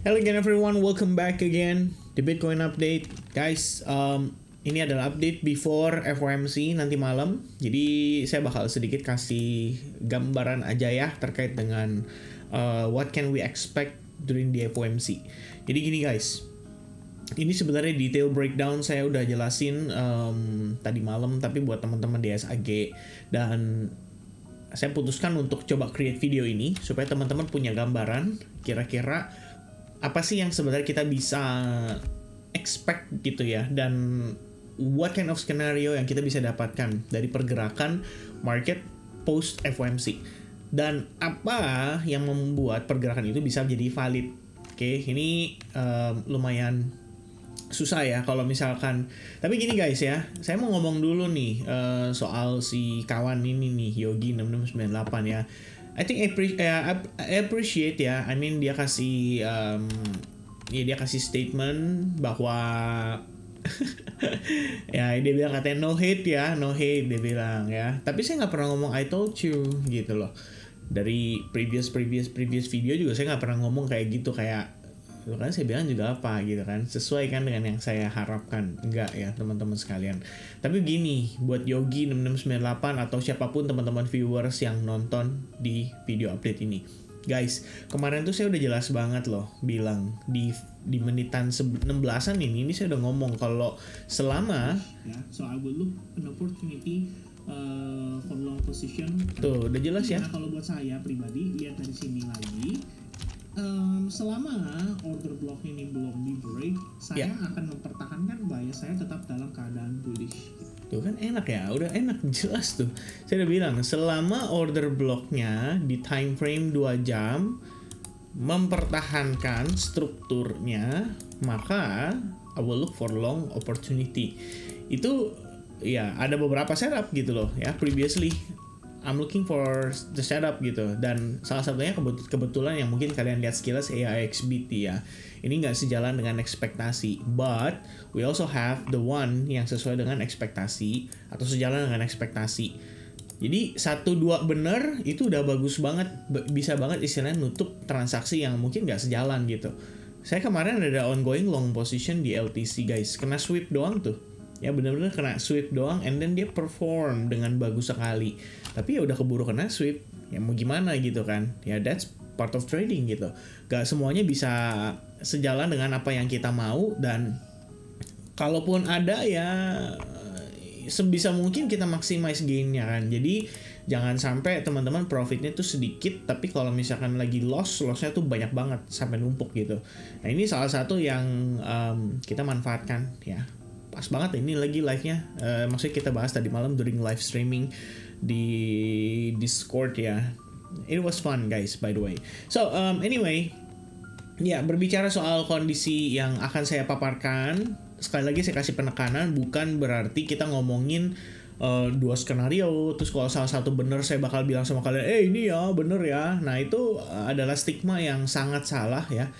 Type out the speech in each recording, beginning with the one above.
Hello again everyone, welcome back again di Bitcoin Update. Guys, ini adalah update before FOMC nanti malam. Jadi saya bakal sedikit kasih gambaran aja ya terkait dengan what can we expect during the FOMC. Jadi gini guys, ini sebenarnya detail breakdown saya udah jelasin tadi malam, tapi buat teman-teman di SAG, dan saya putuskan untuk coba create video ini supaya teman-teman punya gambaran kira-kira apa sih yang sebenarnya kita bisa expect gitu ya, dan what kind of scenario yang kita bisa dapatkan dari pergerakan market post FOMC, dan apa yang membuat pergerakan itu bisa jadi valid. Oke, ini lumayan susah ya kalau misalkan, tapi gini guys ya, saya mau ngomong dulu nih soal si kawan ini nih, Yogi 6698 ya. I think I appreciate ya. I mean dia kasih dia kasih statement bahwa ya dia bilang katanya no hate ya, no hate dia bilang ya. Tapi saya nggak pernah ngomong I told you gitu loh. Dari previous video juga saya nggak pernah ngomong kayak gitu, kayak lo kan saya bilang juga apa gitu kan, sesuai kan dengan yang saya harapkan. Enggak ya teman-teman sekalian. Tapi gini, buat Yogi 6698 atau siapapun teman-teman viewers yang nonton di video update ini, guys, kemarin tuh saya udah jelas banget loh bilang di menitan 16-an ini saya udah ngomong kalau selama ya, so I will look an opportunity for long position. Tuh udah jelas ya. Nah, kalau buat saya pribadi, lihat dari sini lagi, selama order block ini belum di break, saya akan mempertahankan bias saya tetap dalam keadaan bullish. Tuh kan enak ya, udah enak jelas tuh. Saya udah bilang selama order blocknya di time frame 2 jam mempertahankan strukturnya, maka I will look for long opportunity. Itu ya ada beberapa setup gitu loh ya, previously I'm looking for the setup gitu, dan salah satunya kebetulan yang mungkin kalian lihat sekilas AIXBT ya. Ini nggak sejalan dengan ekspektasi, but we also have the one yang sesuai dengan ekspektasi atau sejalan dengan ekspektasi. Jadi 1-2 bener itu udah bagus banget, bisa banget istilahnya nutup transaksi yang mungkin nggak sejalan gitu. Saya kemarin ada ongoing long position di LTC guys, kena sweep doang tuh. Ya bener-bener kena sweep doang, and then dia perform dengan bagus sekali. Tapi ya udah keburu kena sweep, ya mau gimana gitu kan. Ya that's part of trading gitu. Gak semuanya bisa sejalan dengan apa yang kita mau, dan kalaupun ada ya sebisa mungkin kita maximize gainnya kan. Jadi jangan sampai teman-teman profitnya tuh sedikit, tapi kalau misalkan lagi lossnya tuh banyak banget sampai numpuk gitu. Nah ini salah satu yang kita manfaatkan ya. Pas banget ini lagi live-nya, maksudnya kita bahas tadi malam during live streaming di Discord ya. It was fun guys by the way. So anyway, ya berbicara soal kondisi yang akan saya paparkan, sekali lagi saya kasih penekanan, bukan berarti kita ngomongin 2 skenario, terus kalau salah satu bener saya bakal bilang sama kalian, ini ya bener ya. Nah itu adalah stigma yang sangat salah ya.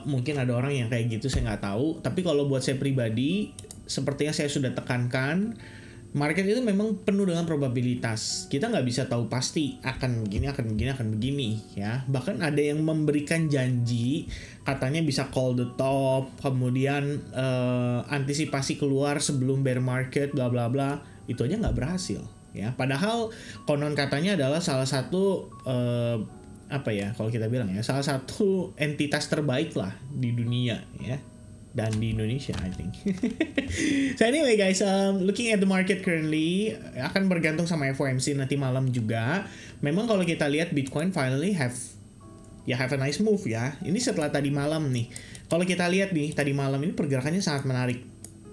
Mungkin ada orang yang kayak gitu, saya nggak tahu. Tapi kalau buat saya pribadi, sepertinya saya sudah tekankan, market itu memang penuh dengan probabilitas. Kita nggak bisa tahu pasti akan begini ya. Bahkan ada yang memberikan janji katanya bisa call the top, kemudian antisipasi keluar sebelum bear market, bla bla bla. Itu aja nggak berhasil ya. Padahal konon katanya adalah salah satu apa ya kalau kita bilang ya, salah satu entitas terbaik lah di dunia ya, dan di Indonesia I think. So anyway guys, looking at the market currently akan bergantung sama FOMC nanti malam juga. Memang kalau kita lihat Bitcoin finally have a nice move ya. Ini setelah tadi malam nih. Kalau kita lihat nih tadi malam ini pergerakannya sangat menarik.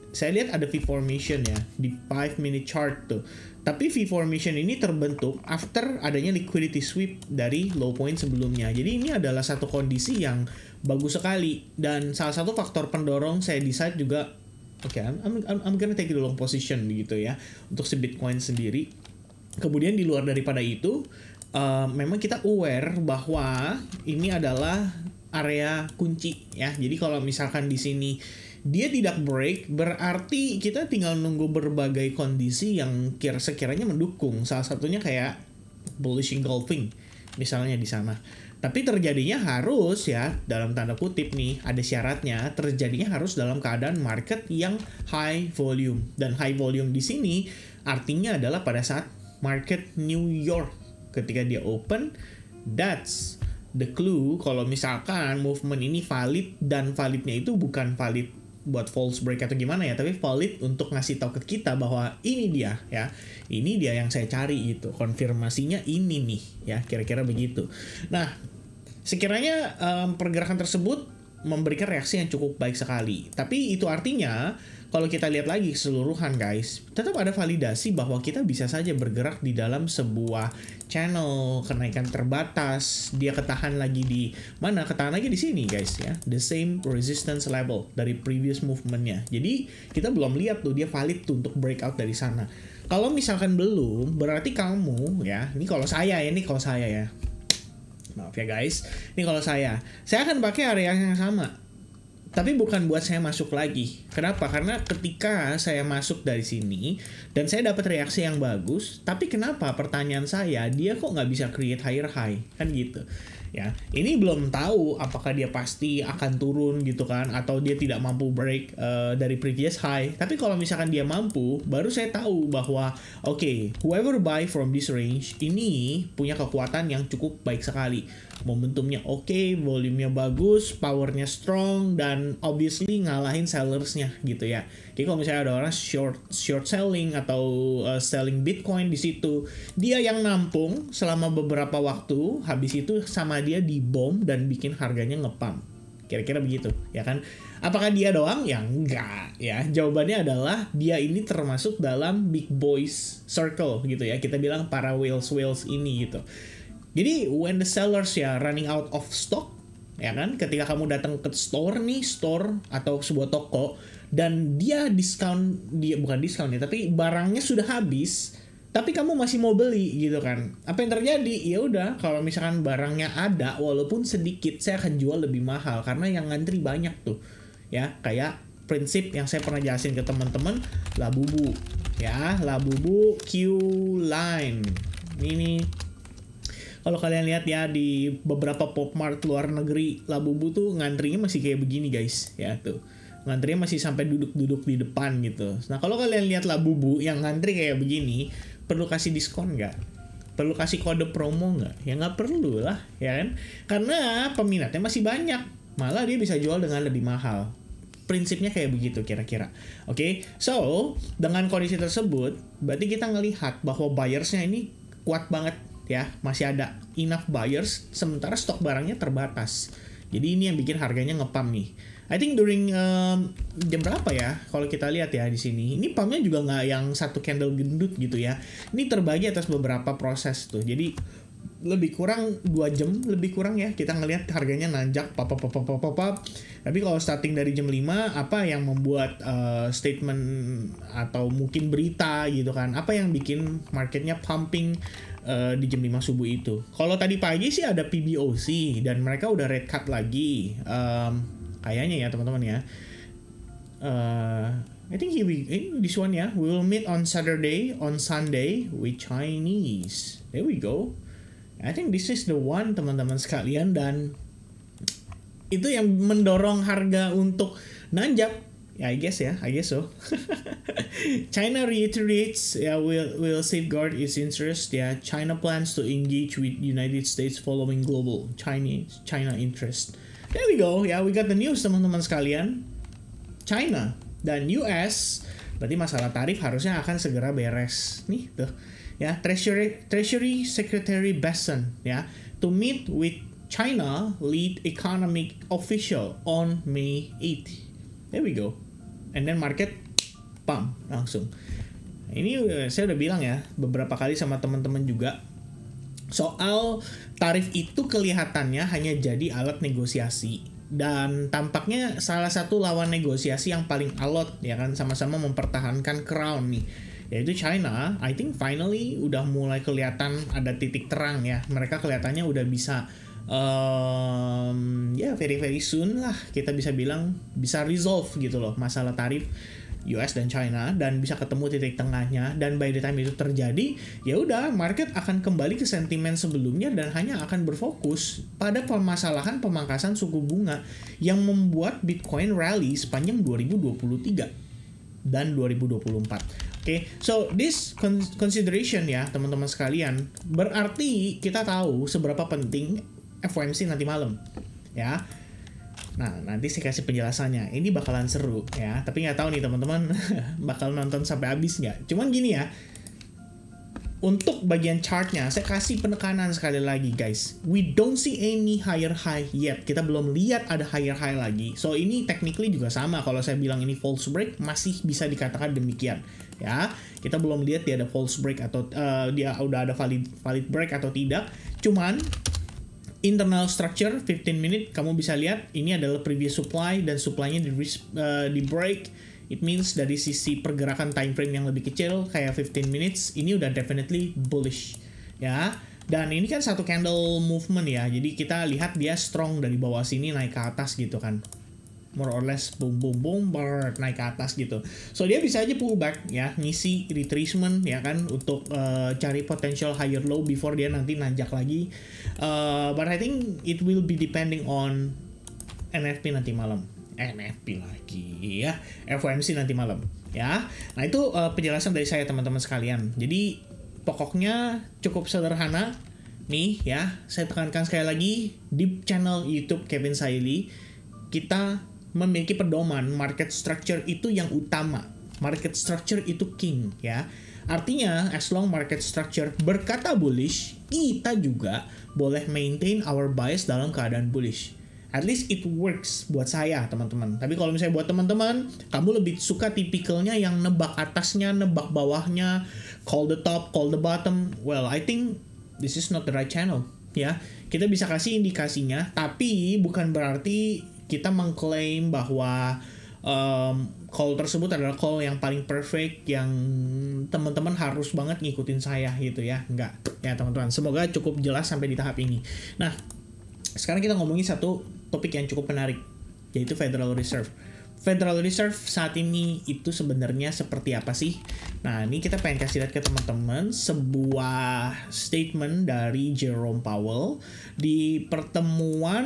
Saya lihat ada V formation ya di 5 minute chart tuh. Tapi V formation ini terbentuk after adanya liquidity sweep dari low point sebelumnya. Jadi ini adalah satu kondisi yang bagus sekali, dan salah satu faktor pendorong saya decide juga I'm gonna take the long position gitu ya untuk si Bitcoin sendiri. Kemudian di luar daripada itu, memang kita aware bahwa ini adalah area kunci ya. Jadi kalau misalkan di sini dia tidak break, berarti kita tinggal nunggu berbagai kondisi yang sekiranya mendukung. Salah satunya kayak bullish engulfing misalnya di sana. Tapi terjadinya harus ya, dalam tanda kutip nih, ada syaratnya, terjadinya harus dalam keadaan market yang high volume. Dan high volume di sini artinya adalah pada saat market New York ketika dia open, that's the clue kalau misalkan movement ini valid, dan validnya itu bukan valid buat false break atau gimana ya, tapi valid untuk ngasih tahu ke kita bahwa ini dia ya, ini dia yang saya cari gitu, konfirmasinya ini nih ya, kira-kira begitu. Nah, sekiranya pergerakan tersebut memberikan reaksi yang cukup baik sekali, tapi itu artinya kalau kita lihat lagi keseluruhan guys, tetap ada validasi bahwa kita bisa saja bergerak di dalam sebuah channel kenaikan terbatas. Dia ketahan lagi di mana? Ketahan lagi di sini guys ya, the same resistance level dari previous movementnya. Jadi kita belum lihat tuh dia valid tuh untuk breakout dari sana. Kalau misalkan belum, berarti kamu ya, ini kalau saya ya, maaf ya guys, ini kalau saya akan pakai area yang sama. Tapi bukan buat saya masuk lagi. Kenapa? Karena ketika saya masuk dari sini dan saya dapat reaksi yang bagus, tapi kenapa pertanyaan saya, dia kok nggak bisa create higher high? Kan gitu. Ya, ini belum tahu apakah dia pasti akan turun gitu kan, atau dia tidak mampu break dari previous high. Tapi kalau misalkan dia mampu, baru saya tahu bahwa oke, whoever buy from this range ini punya kekuatan yang cukup baik sekali. Momentumnya oke, volumenya bagus, powernya strong, dan obviously ngalahin sellersnya gitu ya. Jadi kalau misalnya ada orang short selling atau selling Bitcoin di situ, dia yang nampung selama beberapa waktu, habis itu sama dia dibom dan bikin harganya ngepump. Kira-kira begitu, ya kan? Apakah dia doang? Ya enggak, ya. Jawabannya adalah dia ini termasuk dalam big boys circle gitu ya. Kita bilang para whales ini gitu. Jadi when the sellers ya running out of stock, ya kan? Ketika kamu datang ke store atau sebuah toko dan dia bukan diskon ya, tapi barangnya sudah habis, tapi kamu masih mau beli gitu kan. Apa yang terjadi? Ya udah, kalau misalkan barangnya ada walaupun sedikit, saya akan jual lebih mahal karena yang ngantri banyak tuh. Ya, kayak prinsip yang saya pernah jelasin ke teman-teman, Labubu. Ya, Labubu Q-Line. Ini kalau kalian lihat ya di beberapa Popmart luar negeri, Labubu tuh ngantrinya masih kayak begini guys, ya tuh. Ngantrinya masih sampai duduk-duduk di depan gitu. Nah, kalau kalian lihat Labubu yang ngantri kayak begini, perlu kasih diskon nggak? Perlu kasih kode promo nggak? Ya nggak perlu lah, ya kan? Karena peminatnya masih banyak. Malah dia bisa jual dengan lebih mahal. Prinsipnya kayak begitu kira-kira. Oke, so dengan kondisi tersebut, berarti kita ngelihat bahwa buyersnya ini kuat banget ya, masih ada enough buyers, sementara stok barangnya terbatas. Jadi ini yang bikin harganya ngepump nih. I think during jam berapa ya? Kalau kita lihat ya di sini, ini pumpnya juga nggak yang satu candle gendut gitu ya. Ini terbagi atas beberapa proses tuh. Jadi lebih kurang 2 jam lebih kurang ya kita ngelihat harganya nanjak pop. Tapi kalau starting dari jam 5, apa yang membuat statement atau mungkin berita gitu kan, apa yang bikin marketnya pumping di jam 5 subuh itu? Kalau tadi pagi sih ada PBOC dan mereka udah red cut lagi, kayaknya ya teman-teman ya. I think this one ya, we will meet on Sunday with Chinese. There we go. I think this is the one teman-teman sekalian, dan itu yang mendorong harga untuk nanjak. Ya, I guess so. China reiterates will safeguard its interest. China plans to engage with United States following global China interest. There we go. We got the news teman-teman sekalian. China dan US, berarti masalah tarif harusnya akan segera beres nih tuh. Treasury Secretary Bessent to meet with China lead economic official on May 8. There we go. And then market pump langsung. Ini saya udah bilang ya beberapa kali sama teman-teman juga, soal tarif itu kelihatannya hanya jadi alat negosiasi, dan tampaknya salah satu lawan negosiasi yang paling alot ya kan, sama-sama mempertahankan crown nih, yaitu China. I think finally udah mulai kelihatan ada titik terang ya. Mereka kelihatannya udah bisa very soon lah kita bisa bilang bisa resolve gitu loh masalah tarif US dan China, dan bisa ketemu titik tengahnya, dan by the time itu terjadi, ya udah market akan kembali ke sentimen sebelumnya dan hanya akan berfokus pada permasalahan pemangkasan suku bunga yang membuat Bitcoin rally sepanjang 2023 dan 2024. Oke, so this consideration ya teman-teman sekalian, berarti kita tahu seberapa penting FOMC nanti malam ya. Nah, nanti saya kasih penjelasannya. Ini bakalan seru ya, tapi nggak tahu nih teman-teman bakal nonton sampai habis nggak. Cuman gini ya, untuk bagian chartnya saya kasih penekanan sekali lagi guys. We don't see any higher high yet. Kita belum lihat ada higher high lagi. So ini technically juga sama. Kalau saya bilang ini false break, masih bisa dikatakan demikian. Ya, kita belum lihat dia ada false break atau dia udah ada valid break atau tidak. Cuman internal structure 15 minute kamu bisa lihat ini adalah previous supply dan supply-nya di break. It means dari sisi pergerakan time frame yang lebih kecil kayak 15 minutes ini udah definitely bullish ya. Dan ini kan satu candle movement ya. Jadi kita lihat dia strong dari bawah sini naik ke atas gitu kan. More or less boom boom boom naik ke atas gitu. So dia bisa aja pullback ya, ngisi retracement ya kan untuk cari potential higher low before dia nanti nanjak lagi. But I think it will be depending on NFP nanti malam. NFP lagi ya, FOMC nanti malam ya. Nah itu penjelasan dari saya teman-teman sekalian. Jadi pokoknya cukup sederhana nih ya. Saya tekankan sekali lagi di channel YouTube Kevin Saili, kita memiliki pedoman market structure itu yang utama. Market structure itu king ya. Artinya as long market structure berkata bullish, kita juga boleh maintain our bias dalam keadaan bullish. At least it works buat saya teman-teman. Tapi kalau misalnya buat teman-teman, kamu lebih suka tipikalnya yang nebak atasnya, nebak bawahnya, call the top, call the bottom. Well, I think this is not the right channel. Ya, kita bisa kasih indikasinya, tapi bukan berarti kita mengklaim bahwa call tersebut adalah call yang paling perfect, yang teman-teman harus banget ngikutin saya gitu ya. Enggak, ya teman-teman. Semoga cukup jelas sampai di tahap ini. Nah, sekarang kita ngomongin satu topik yang cukup menarik, yaitu Federal Reserve. Federal Reserve saat ini itu sebenarnya seperti apa sih? Nah, ini kita pengen kasih lihat ke teman-teman sebuah statement dari Jerome Powell di pertemuan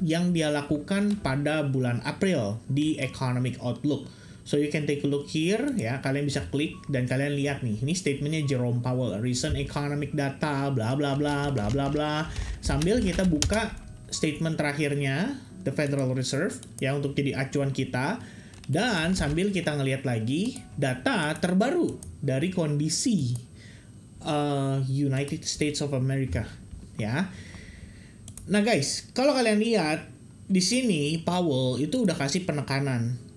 yang dia lakukan pada bulan April di Economic Outlook. So you can take a look here ya, kalian bisa klik dan kalian lihat nih, ini statementnya Jerome Powell, recent economic data, bla bla bla bla bla bla. Sambil kita buka statement terakhirnya The Federal Reserve ya untuk jadi acuan kita, dan sambil kita ngelihat lagi data terbaru dari kondisi United States of America ya. Nah guys, kalau kalian lihat di sini Powell itu udah kasih penekanan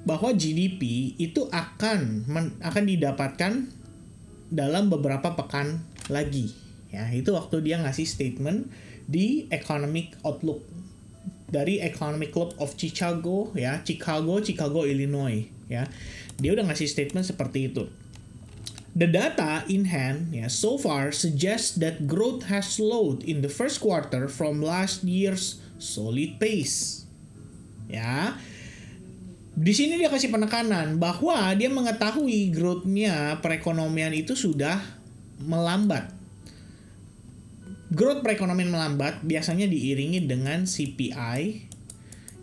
bahwa GDP itu akan didapatkan dalam beberapa pekan lagi ya. Itu waktu dia ngasih statement di Economic Outlook dari Economic Club of Chicago ya, Chicago, Illinois ya. Dia udah ngasih statement seperti itu. The data in hand ya so far suggests that growth has slowed in the first quarter from last year's solid pace. Ya. Di sini dia kasih penekanan bahwa dia mengetahui growth-nya perekonomian itu sudah melambat. Growth perekonomian melambat biasanya diiringi dengan CPI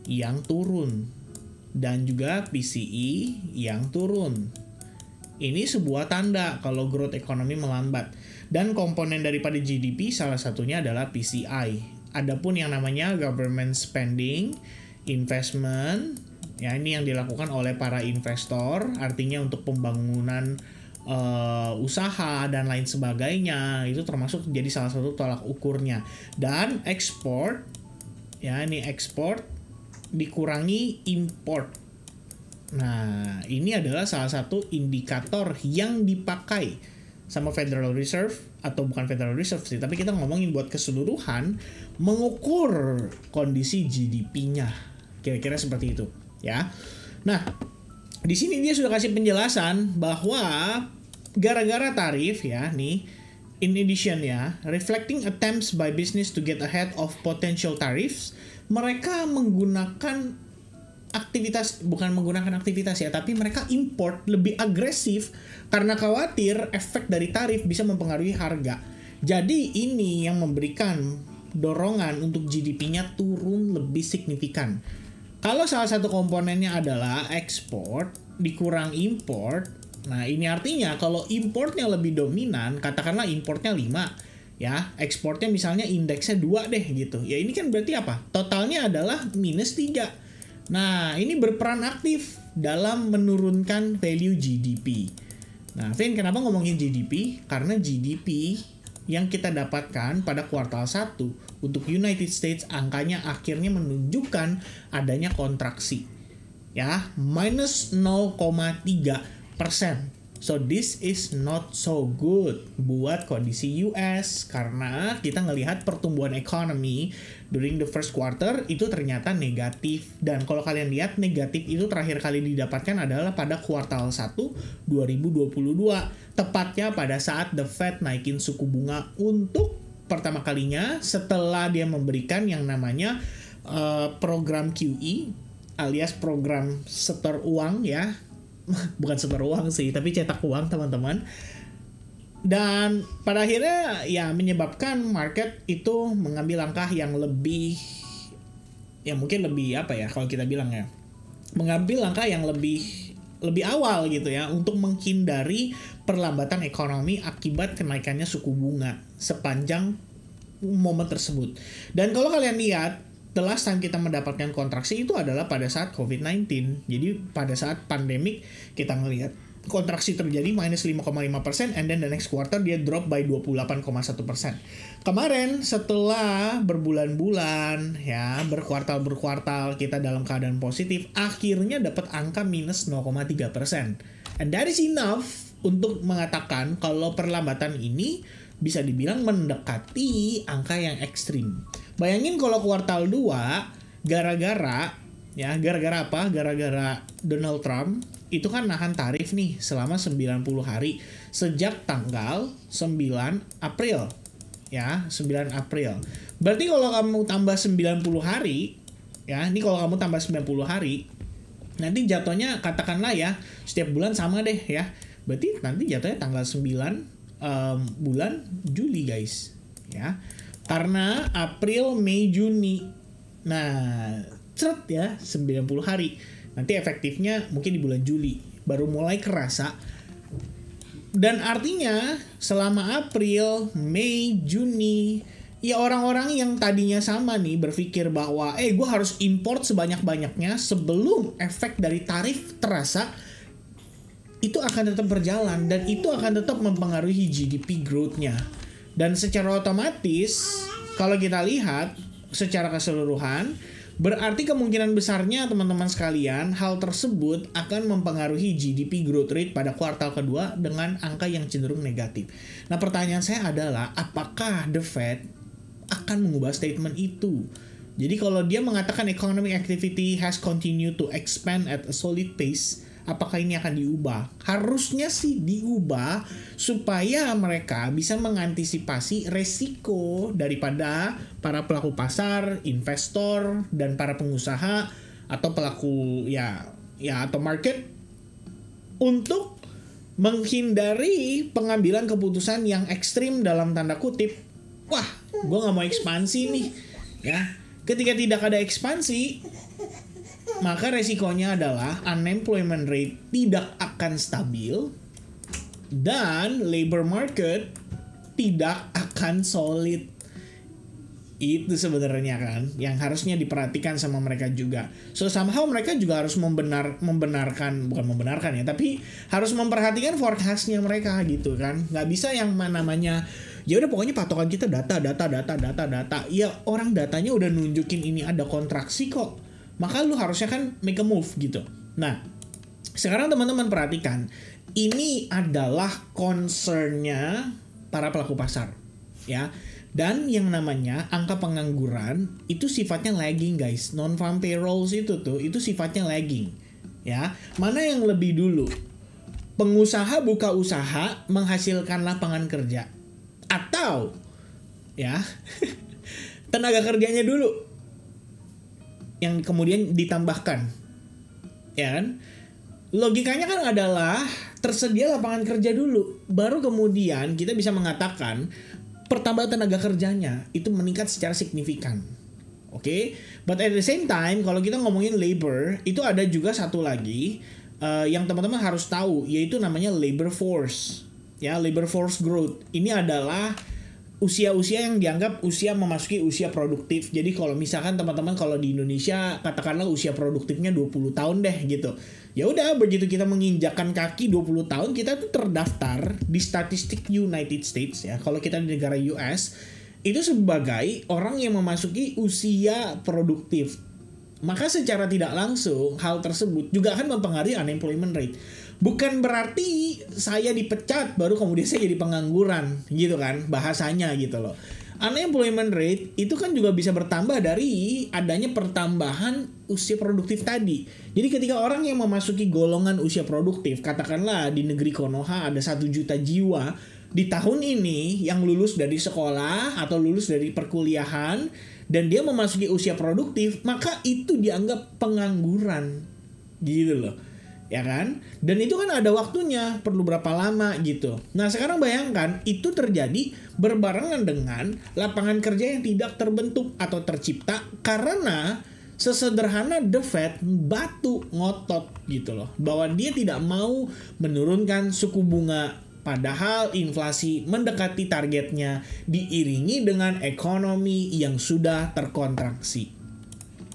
yang turun dan juga PCE yang turun. Ini sebuah tanda kalau growth ekonomi melambat. Dan komponen daripada GDP salah satunya adalah PCI. Adapun yang namanya government spending, investment, ya ini yang dilakukan oleh para investor, artinya untuk pembangunan usaha dan lain sebagainya, itu termasuk jadi salah satu tolak ukurnya. Dan ekspor, ya ini ekspor dikurangi import. Nah ini adalah salah satu indikator yang dipakai sama Federal Reserve, atau bukan Federal Reserve sih, tapi kita ngomongin buat keseluruhan mengukur kondisi GDP-nya, kira-kira seperti itu ya. Nah di sini dia sudah kasih penjelasan bahwa gara-gara tarif ya nih, in addition ya, reflecting attempts by business to get ahead of potential tariffs, mereka menggunakan bukan menggunakan aktivitas ya, tapi mereka import lebih agresif karena khawatir efek dari tarif bisa mempengaruhi harga. Jadi ini yang memberikan dorongan untuk GDP-nya turun lebih signifikan. Kalau salah satu komponennya adalah ekspor dikurang import, nah ini artinya kalau importnya lebih dominan, katakanlah importnya 5 ya, ekspornya misalnya indeksnya 2 deh gitu. Ya ini kan berarti apa? Totalnya adalah minus 3. Nah, ini berperan aktif dalam menurunkan value GDP. Nah, Vin, kenapa ngomongin GDP? Karena GDP yang kita dapatkan pada kuartal 1 untuk United States angkanya akhirnya menunjukkan adanya kontraksi. Ya, minus 0,3%. So this is not so good buat kondisi US karena kita ngelihat pertumbuhan ekonomi during the first quarter itu ternyata negatif. Dan kalau kalian lihat negatif itu terakhir kali didapatkan adalah pada kuartal 1 2022. Tepatnya pada saat the Fed naikin suku bunga untuk pertama kalinya setelah dia memberikan yang namanya program QE alias program setor uang ya. Bukan setor uang sih, tapi cetak uang teman-teman. Dan pada akhirnya ya menyebabkan market itu mengambil langkah yang lebih, ya mungkin lebih apa ya kalau kita bilang ya, mengambil langkah yang lebih awal gitu ya untuk menghindari perlambatan ekonomi akibat kenaikannya suku bunga sepanjang momen tersebut. Dan kalau kalian lihat, the last time kita mendapatkan kontraksi itu adalah pada saat COVID-19. Jadi pada saat pandemik kita ngelihat kontraksi terjadi minus 5,5% and then the next quarter dia drop by 28,1%. Kemarin setelah berbulan-bulan ya, berkuartal kita dalam keadaan positif, akhirnya dapat angka minus 0,3%. And that is enough untuk mengatakan kalau perlambatan ini bisa dibilang mendekati angka yang ekstrim. Bayangin kalau kuartal 2 gara-gara apa? Gara-gara Donald Trump itu kan nahan tarif nih selama 90 hari sejak tanggal 9 April. Ya, 9 April. Berarti kalau kamu tambah 90 hari, ya, ini kalau kamu tambah 90 hari, nanti jatuhnya katakanlah ya, setiap bulan sama deh ya. Berarti nanti jatuhnya tanggal 9 bulan Juli guys. Ya. Karena April, Mei, Juni. Nah, ceret ya, 90 hari. Nanti efektifnya mungkin di bulan Juli. Baru mulai kerasa. Dan artinya selama April, Mei, Juni, ya orang-orang yang tadinya sama nih berpikir bahwa gue harus import sebanyak-banyaknya sebelum efek dari tarif terasa, itu akan tetap berjalan dan itu akan tetap mempengaruhi GDP growth-nya. Dan secara otomatis kalau kita lihat secara keseluruhan berarti kemungkinan besarnya teman-teman sekalian hal tersebut akan mempengaruhi GDP growth rate pada kuartal kedua dengan angka yang cenderung negatif. Nah pertanyaan saya adalah apakah the Fed akan mengubah statement itu? Jadi kalau dia mengatakan economic activity has continued to expand at a solid pace, apakah ini akan diubah? Harusnya sih diubah supaya mereka bisa mengantisipasi resiko daripada para pelaku pasar, investor, dan para pengusaha atau pelaku ya atau market untuk menghindari pengambilan keputusan yang ekstrim dalam tanda kutip. Wah, gue nggak mau ekspansi nih, ya. Ketika tidak ada ekspansi, maka resikonya adalah unemployment rate tidak akan stabil dan labor market tidak akan solid. Itu sebenarnya kan yang harusnya diperhatikan sama mereka juga. So somehow mereka juga harus membenarkan ya, tapi harus memperhatikan forecastnya mereka gitu kan. Nggak bisa yang namanya ya udah pokoknya patokan kita data. Ya orang datanya udah nunjukin ini ada kontraksi kok. Maka lu harusnya kan make a move gitu. Nah, sekarang teman-teman perhatikan, ini adalah concernnya para pelaku pasar, ya. Dan yang namanya angka pengangguran itu sifatnya lagging guys. Non-farm payrolls itu sifatnya lagging, ya. Mana yang lebih dulu? Pengusaha buka usaha menghasilkan lapangan kerja, atau ya tenaga kerjanya dulu yang kemudian ditambahkan ya kan? Logikanya kan adalah tersedia lapangan kerja dulu, baru kemudian kita bisa mengatakan pertambahan tenaga kerjanya itu meningkat secara signifikan. Oke, but at the same time kalau kita ngomongin labor, itu ada juga satu lagi yang teman-teman harus tahu, yaitu namanya labor force. Ya, labor force growth. Ini adalah usia-usia yang dianggap usia memasuki usia produktif. Jadi kalau misalkan teman-teman kalau di Indonesia katakanlah usia produktifnya 20 tahun deh gitu. Ya udah, begitu kita menginjakkan kaki 20 tahun kita tuh terdaftar di statistik United States ya. Kalau kita di negara US itu sebagai orang yang memasuki usia produktif. Maka secara tidak langsung hal tersebut juga akan mempengaruhi unemployment rate. Bukan berarti saya dipecat baru kemudian saya jadi pengangguran gitu kan bahasanya gitu loh. Unemployment rate itu kan juga bisa bertambah dari adanya pertambahan usia produktif tadi. Jadi ketika orang yang memasuki golongan usia produktif, katakanlah di negeri Konoha ada 1 juta jiwa di tahun ini yang lulus dari sekolah atau lulus dari perkuliahan dan dia memasuki usia produktif, maka itu dianggap pengangguran gitu loh. Ya kan? Dan itu kan ada waktunya, perlu berapa lama gitu. Nah sekarang bayangkan itu terjadi berbarengan dengan lapangan kerja yang tidak terbentuk atau tercipta karena sesederhana The Fed batu ngotot gitu loh, bahwa dia tidak mau menurunkan suku bunga padahal inflasi mendekati targetnya diiringi dengan ekonomi yang sudah terkontraksi.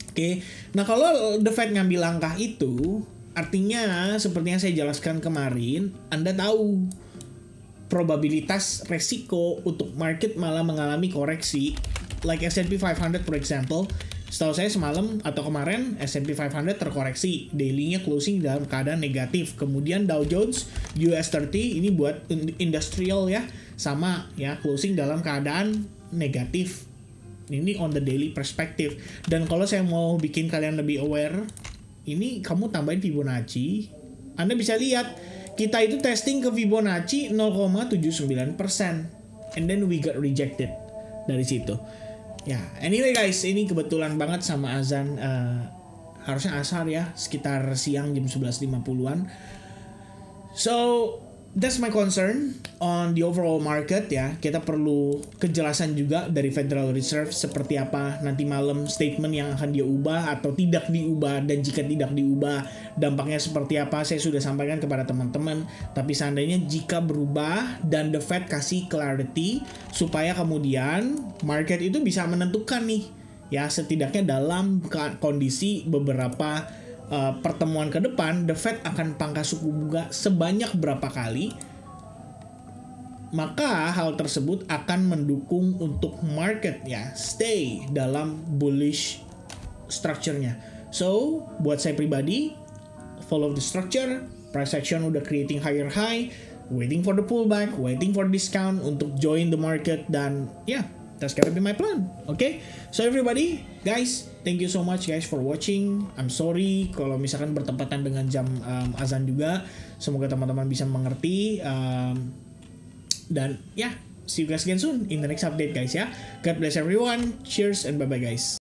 Oke, nah kalau The Fed ngambil langkah itu, artinya seperti yang saya jelaskan kemarin, Anda tahu probabilitas resiko untuk market malah mengalami koreksi, like S&P 500 for example. Setahu saya semalam atau kemarin S&P 500 terkoreksi, daily-nya closing dalam keadaan negatif. Kemudian Dow Jones US 30 ini buat industrial ya, sama ya, closing dalam keadaan negatif. Ini on the daily perspective. Dan kalau saya mau bikin kalian lebih aware, ini kamu tambahin Fibonacci, Anda bisa lihat kita itu testing ke Fibonacci 0,79%, and then we got rejected dari situ. Ya, anyway guys, ini kebetulan banget sama azan, harusnya asar ya, sekitar siang jam 11.50-an. So that's my concern on the overall market ya. Kita perlu kejelasan juga dari Federal Reserve seperti apa nanti malam statement yang akan dia ubah atau tidak diubah, dan jika tidak diubah dampaknya seperti apa saya sudah sampaikan kepada teman-teman. Tapi seandainya jika berubah dan The Fed kasih clarity supaya kemudian market itu bisa menentukan nih ya, setidaknya dalam kondisi beberapa pertemuan ke depan The Fed akan pangkas suku bunga sebanyak berapa kali, maka hal tersebut akan mendukung untuk market ya stay dalam bullish structure-nya. So buat saya pribadi, follow the structure, price action udah creating higher high, waiting for the pullback, waiting for discount untuk join the market, dan yeah, that's gonna be my plan. Okay, so everybody, guys, thank you so much guys for watching. I'm sorry kalau misalkan bertepatan dengan jam azan juga. Semoga teman-teman bisa mengerti. Dan ya, yeah, see you guys again soon in the next update guys ya. God bless everyone. Cheers and bye bye guys.